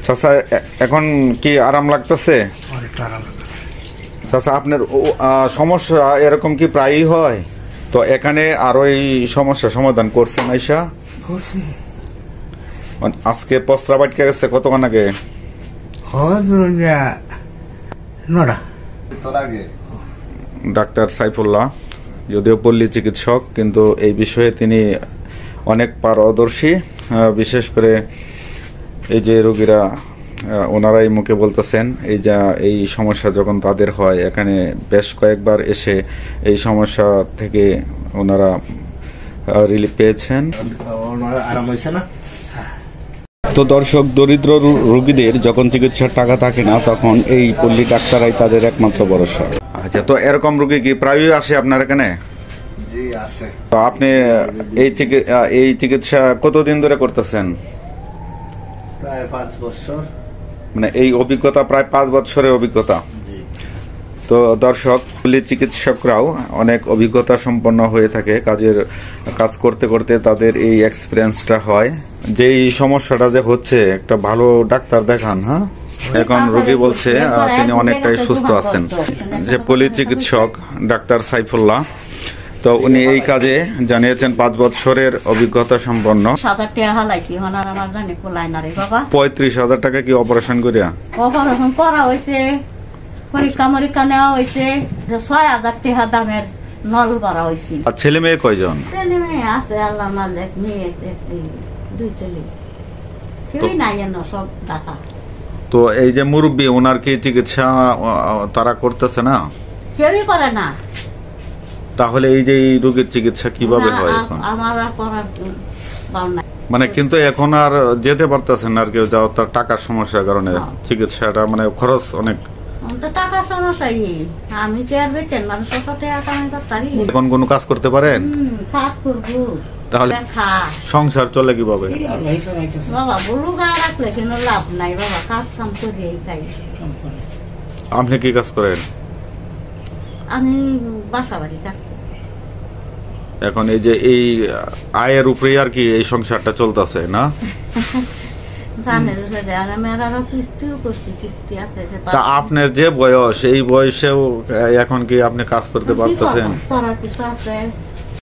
চাচা এখন কি আরাম লাগতেছে? চাচা আপনার সমস্যা এরকম কি প্রায়ই হয়? তো এখানে আরো এই সমস্যা সমাধান করছেন আইসা? আজকে প্রস্রাব আটকে গেছে কতক্ষণ আগে? ডাক্তার সাইফুল্লাহ যদিও পল্লী চিকিৎসক, কিন্তু এই বিষয়ে তিনি অনেক পারদর্শী। বিশেষ করে এই যে রোগীরা ওনারাই মুখে বলতেছেন এই সমস্যা যখন তাদের হয়, এখানে বেশ কয়েকবার এসে এই সমস্যা থেকে ওনারা রিলিফ পেয়েছেন। তো দর্শক, দরিদ্র রোগীদের যখন চিকিৎসার টাকা থাকে না, তখন এই পল্লী ডাক্তারাই তাদের একমাত্র ভরসা। আচ্ছা, তো এরকম রোগী কি প্রায়ই আসে আপনার এখানে? জি আসে। তো আপনি এই চিকিৎসা কতদিন ধরে করতেছেন? প্রায় 5 বছর। মানে এই অভিজ্ঞতা প্রায় 5 বছরের অভিজ্ঞতা। তো দর্শক, পল্লী চিকিৎসকরাও অনেক অভিজ্ঞতা সম্পন্ন হয়ে থাকে, কাজ করতে করতে তাদের এই এক্সপিরিয়েন্সটা হয়। যে এই সমস্যাটা যে হচ্ছে, একটা ভালো ডাক্তার দেখান। হ্যাঁ, এখন রোগী বলছে তিনি অনেকটাই সুস্থ আছেন। যে পল্লী চিকিৎসক ডাক্তার সাইফুল্লাহ, তো উনি এই কাজে জানিয়েছেন 5 বছরের অভিজ্ঞতা সম্পন্ন। 35,000 টাকা কি অপারেশন করিয়া? অপারেশন করা হয়েছে, পরীক্ষা মরীক্ষা নেওয়া হয়েছে, 6,000 টাকা দামের নল করা হয়েছে। আর ছেলে মেয়ে কয়জন? ছেলে মেয়ে আছে আল্লাহ মালিক, মেয়ে 2 ছেলে, কেউই নাই সব ঢাকা। তো এই যে মুরব্বী, ওনার কি চিকিৎসা তারা করতেছে না? কেউই করে না। তাহলে এই যে এই রোগীর চিকিৎসা কিভাবে হয় এখন? আমার আর করার ভাবনা মানে কিন্তু এখন আর যেতে পারতেছেন আর কেউ, যাওয়ার তার টাকার সমস্যার কারণে চিকিৎসাটা মানে খরচ অনেক। টাকার সমস্যাই, আমি কি আর বেটেন মানুষ পারি? এখন কোনো কাজ করতে পারেন? কাজ করবো, তাহলে সংসার চলে কিভাবে? বাবা বলু গা রাখলে কেন লাভ নাই বাবা, কাজ কাম করে চাই। আপনি কি কাজ করেন? আমি বাসা বাড়ি কাজ করি। এখন এই যে এই আয়ের উপরে আর কি এই সংসারটা চলতেছে না? তা আপনার যে বয়স, এই বয়সেও এখন কি আপনি কাজ করতে পারতেছেন? করার কিছু আছে।